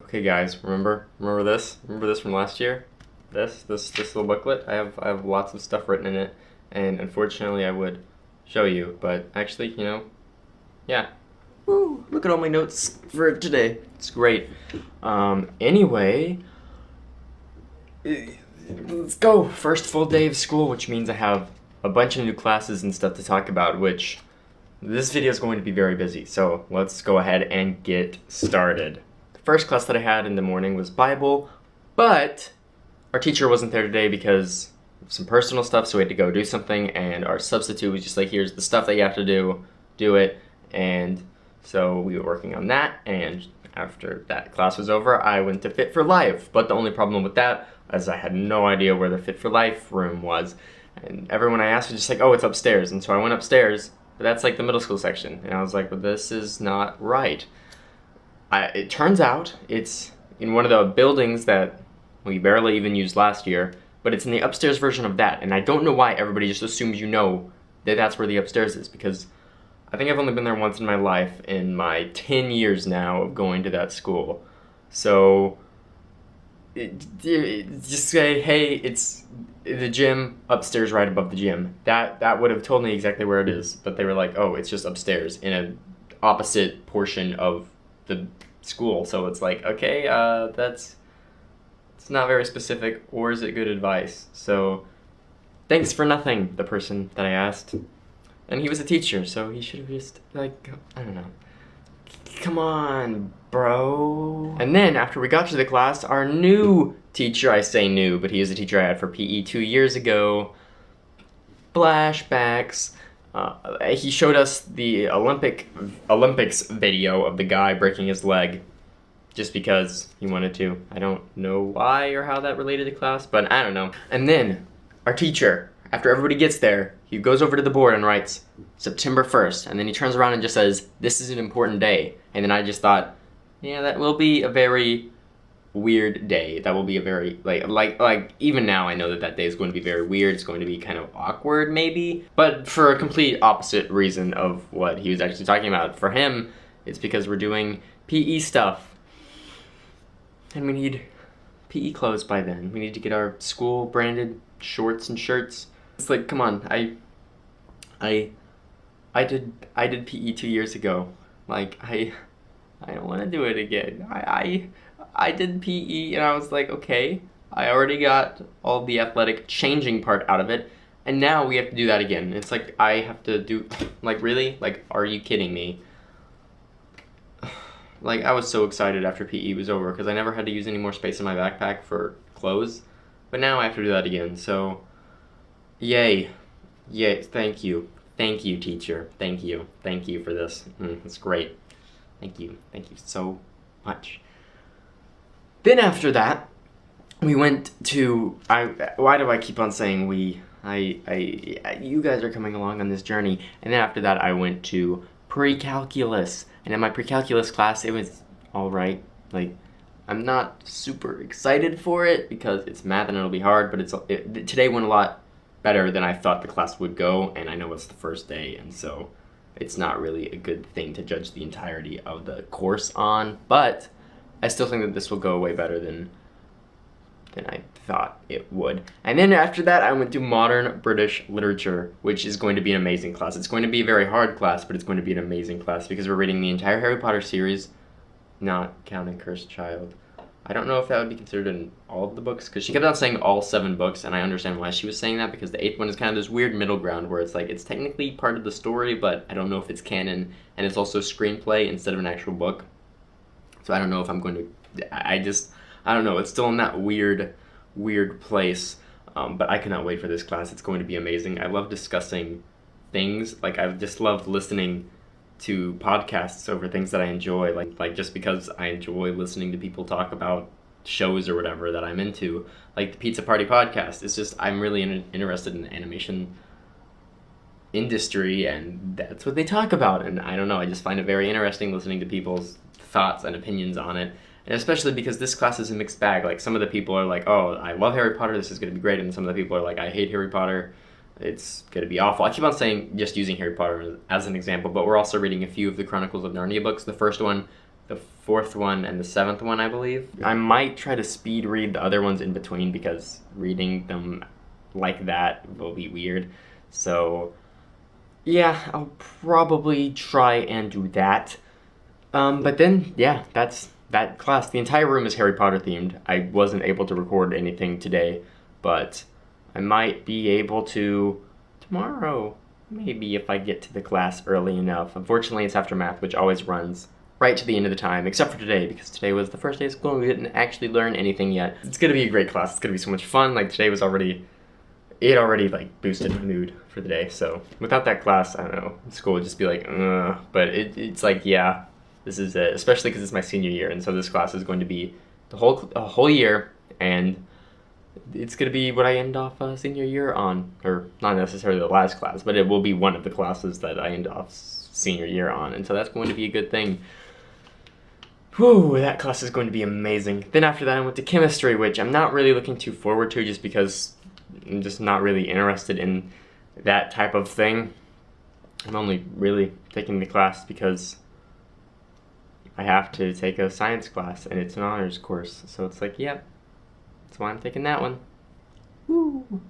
Okay, guys, remember this? Remember this from last year? This little booklet. I have lots of stuff written in it, and unfortunately, I would show you, but actually, yeah. Woo! Look at all my notes for today. It's great. Anyway, let's go. First full day of school, which means I have a bunch of new classes and stuff to talk about, which this video is going to be very busy. So let's go ahead and get started. The first class that I had in the morning was Bible, but our teacher wasn't there today because of some personal stuff, so we had to go do something, and our substitute was just like, here's the stuff that you have to do it, and so we were working on that, and after that class was over, I went to Fit for Life, but the only problem with that is I had no idea where the Fit for Life room was, and everyone I asked was just like, oh, it's upstairs, and so I went upstairs, but that's like the middle school section, and I was like, well, this is not right. It turns out it's in one of the buildings that we barely even used last year, but it's in the upstairs version of that, and I don't know why everybody just assumes that that's where the upstairs is, because I think I've only been there once in my life in my 10 years now of going to that school. So just say, hey, it's the gym upstairs right above the gym. That would have told me exactly where it is, but they were like, oh, it's just upstairs in an opposite portion of the school. So it's like, okay, it's not very specific, or is it good advice? So thanks for nothing, the person that I asked. And he was a teacher, so he should have just, like, I don't know. Come on, bro. And then, after we got to the class, our new teacher, I say new, but he is a teacher I had for PE 2 years ago. Flashbacks. He showed us the Olympics video of the guy breaking his leg. Just because he wanted to. I don't know why or how that related to class, but I don't know. And then, our teacher, after everybody gets there, he goes over to the board and writes September 1st, and then he turns around and just says, this is an important day. And then I just thought, yeah, that will be a very weird day. That will be a very, like even now I know that day is going to be very weird. It's going to be kind of awkward, maybe. But for a complete opposite reason of what he was actually talking about. For him, it's because we're doing PE stuff. And we need PE clothes by then. We need to get our school branded shorts and shirts. It's like, come on, I did PE 2 years ago. Like, I don't want to do it again. I did PE and I was like, okay, I already got all the athletic changing part out of it, and now we have to do that again. It's like, I have to do, like, really? Like, are you kidding me? Like, I was so excited after PE was over because I never had to use any more space in my backpack for clothes, but now I have to do that again, so yay, thank you, teacher, thank you for this. It's great, thank you so much. Then after that, we went to, why do I keep on saying we? You guys are coming along on this journey, and then after that I went to pre-calculus, and in my pre-calculus class it was alright. Like, I'm not super excited for it because it's math and it'll be hard, but today went a lot better than I thought the class would go, and I know it's the first day, and so it's not really a good thing to judge the entirety of the course on, but I still think that this will go way better than I thought it would. And then after that, I went to Modern British Literature, which is going to be an amazing class. It's going to be a very hard class, but it's going to be an amazing class because we're reading the entire Harry Potter series, not counting Cursed Child. I don't know if that would be considered in all of the books, because she kept on saying all 7 books, and I understand why she was saying that, because the 8th one is kind of this weird middle ground where it's like, it's technically part of the story, but I don't know if it's canon, and it's also screenplay instead of an actual book. So I don't know if I'm going to, I don't know, it's still in that weird place, but I cannot wait for this class. It's going to be amazing. I love discussing things, like I've just loved listening to podcasts over things that I enjoy, like just because I enjoy listening to people talk about shows or whatever that I'm into, like the Pizza Party podcast. It's just, I'm really interested in the animation industry, and that's what they talk about, and I don't know, I just find it very interesting listening to people's thoughts and opinions on it, and especially because this class is a mixed bag. Like, some of the people are like, oh, I love Harry Potter, this is going to be great, and some of the people are like, I hate Harry Potter, it's going to be awful. I keep on saying, just using Harry Potter as an example, but we're also reading a few of the Chronicles of Narnia books. The first one, the 4th one and the 7th one, I believe. I might try to speed read the other ones in between because reading them like that will be weird. So yeah, I'll probably try and do that. But then, yeah, that's that class. The entire room is Harry Potter themed. I wasn't able to record anything today, but I might be able to tomorrow, maybe, if I get to the class early enough. Unfortunately, it's after math, which always runs right to the end of the time, except for today, because today was the first day of school and we didn't actually learn anything yet. It's gonna be a great class. It's gonna be so much fun. Like, today was already, it already, like, boosted my mood for the day. So, without that class, I don't know, school would just be like, ugh. But it's like, yeah, this is it, especially because it's my senior year, and so this class is going to be a whole year, and it's going to be what I end off senior year on, or not necessarily the last class, but it will be one of the classes that I end off senior year on, and so that's going to be a good thing. Whew, that class is going to be amazing. Then after that I went to chemistry, which I'm not really looking too forward to just because I'm just not really interested in that type of thing. I'm only really taking the class because I have to take a science class, and it's an honors course, so it's like, yeah, that's why I'm taking that one. Woo!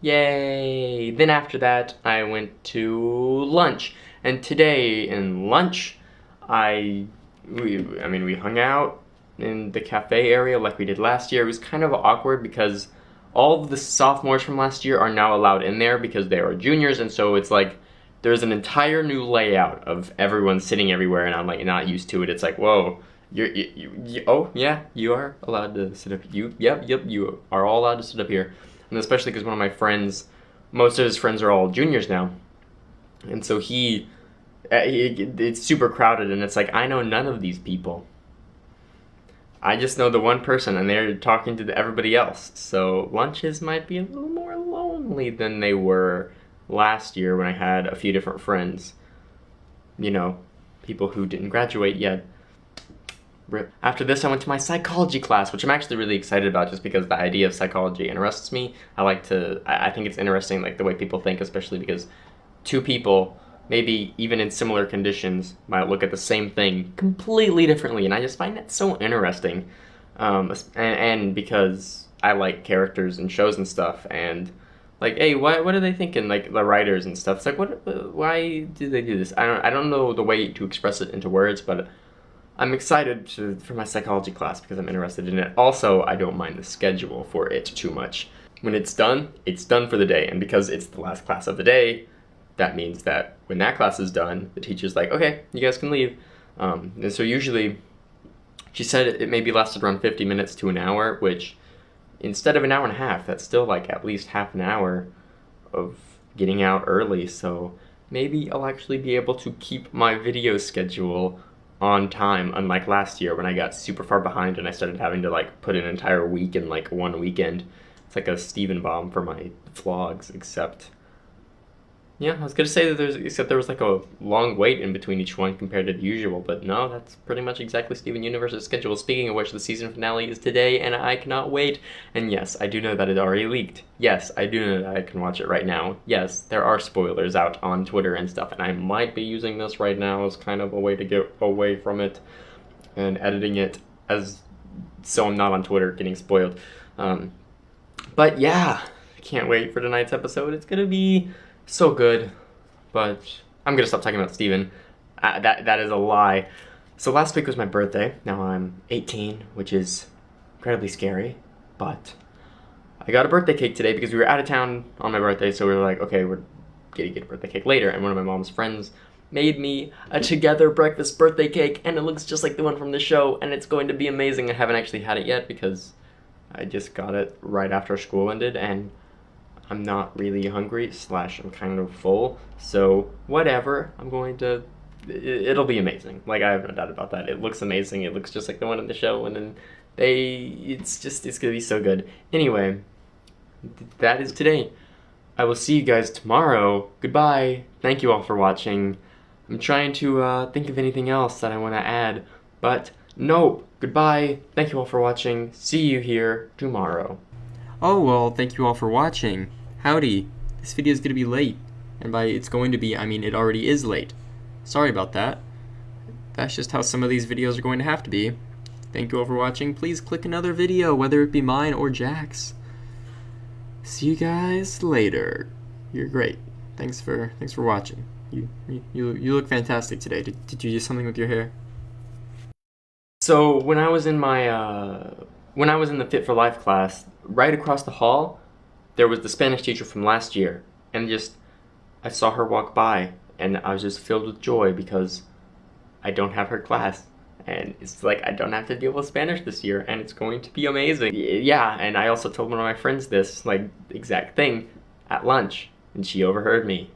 Yay! Then after that, I went to lunch, and today in lunch, we hung out in the cafe area like we did last year. It was kind of awkward because all of the sophomores from last year are now allowed in there because they are juniors, and so it's like, there's an entire new layout of everyone sitting everywhere, and I'm like not used to it. It's like, whoa, oh yeah, you are allowed to sit up. You are all allowed to sit up here, and especially because one of my friends, most of his friends are all juniors now, and so it's super crowded, and it's like I know none of these people. I just know the one person, and they're talking to everybody else. So lunches might be a little more lonely than they were last year when I had a few different friends, you know, people who didn't graduate yet. Rip. After this, I went to my psychology class, which I'm actually really excited about just because the idea of psychology interests me. I think it's interesting, like, the way people think, especially because two people, maybe even in similar conditions, might look at the same thing completely differently, and I just find that so interesting. And because I like characters and shows and stuff, and like, hey, what are they thinking? Like the writers and stuff. It's like, why do they do this? I don't know the way to express it into words, but I'm excited for my psychology class because I'm interested in it. Also, I don't mind the schedule for it too much. When it's done for the day, and because it's the last class of the day, that means that when that class is done, the teacher's like, okay, you guys can leave. And so usually, she said it maybe lasted around 50 minutes to an hour, which instead of an hour and a half, that's still like at least half an hour of getting out early. So maybe I'll actually be able to keep my video schedule on time, unlike last year when I got super far behind and I started having to like put an entire week in like one weekend. It's like a Steven bomb for my vlogs, except yeah, I was gonna say that there was like a long wait in between each one compared to the usual, but no, that's pretty much exactly Steven Universe's schedule. Speaking of which, the season finale is today, and I cannot wait. And yes, I do know that it already leaked. Yes, I do know that I can watch it right now. Yes, there are spoilers out on Twitter and stuff, and I might be using this right now as kind of a way to get away from it and editing it so I'm not on Twitter getting spoiled. But yeah, I can't wait for tonight's episode. It's gonna be so good, but I'm gonna stop talking about Steven. That is a lie. So last week was my birthday. Now I'm 18, which is incredibly scary, but I got a birthday cake today because we were out of town on my birthday, so we were like, okay, we're gonna get a birthday cake later, and one of my mom's friends made me a together breakfast birthday cake, and it looks just like the one from the show, and it's going to be amazing. I haven't actually had it yet because I just got it right after school ended, and I'm not really hungry, / I'm kind of full, so whatever, it'll be amazing. Like, I have no doubt about that. It looks amazing, it looks just like the one in the show, and then it's gonna be so good. Anyway, that is today. I will see you guys tomorrow. Goodbye. Thank you all for watching. I'm trying to think of anything else that I want to add, but no. Goodbye. Thank you all for watching. See you here tomorrow. Oh, well, thank you all for watching. Howdy. This video is going to be late. And by it's going to be, I mean it already is late. Sorry about that. that's just how some of these videos are going to have to be. Thank you all for watching. Please click another video, whether it be mine or Jack's. See you guys later. You're great. Thanks for watching. You look fantastic today. Did you do something with your hair? So when I was in the Fit for Life class, right across the hall, there was the Spanish teacher from last year, and I saw her walk by, and I was just filled with joy because I don't have her class, and it's like I don't have to deal with Spanish this year, and it's going to be amazing. Yeah, and I also told one of my friends this exact thing at lunch, and she overheard me.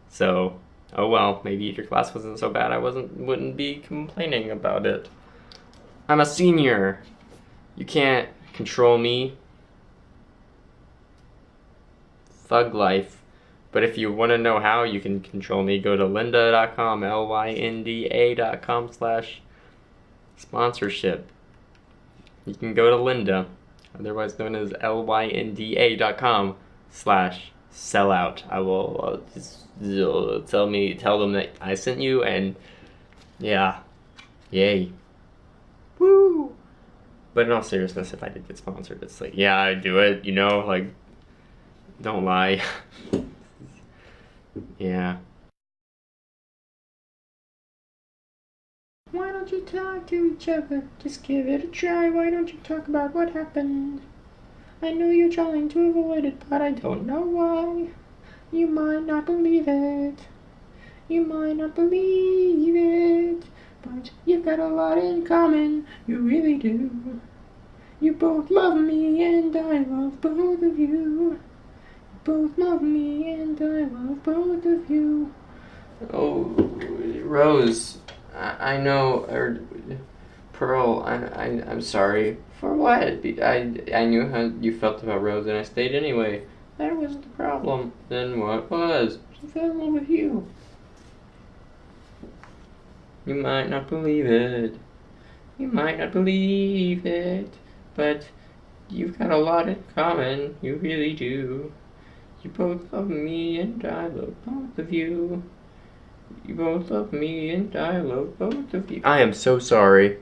So, oh well, maybe if your class wasn't so bad, I wouldn't be complaining about it. I'm a senior. You can't control me. Thug life. But if you want to know how you can control me, go to lynda.com, lynda.com/sponsorship. You can go to Lynda, otherwise known as lynda.com/sellout. I will tell them that I sent you, and yeah, yay. Woo! But in all seriousness, if I did get sponsored, it's like, yeah, I'd do it, you know, like, don't lie. Yeah. Why don't you talk to each other? Just give it a try. Why don't you talk about what happened? I know you're trying to avoid it, but I don't know why. You might not believe it. You might not believe it. But you've got a lot in common. You really do. You both love me and I love both of you. Both love me and I love both of you. Oh, Rose, I know, or Pearl, I'm sorry. For what? I knew how you felt about Rose and I stayed anyway. That wasn't the problem. Then what was? I fell in love with you. You might not believe it. You might not believe it. But you've got a lot in common. You really do. You both love me and I love both of you. You both love me and I love both of you. I am so sorry.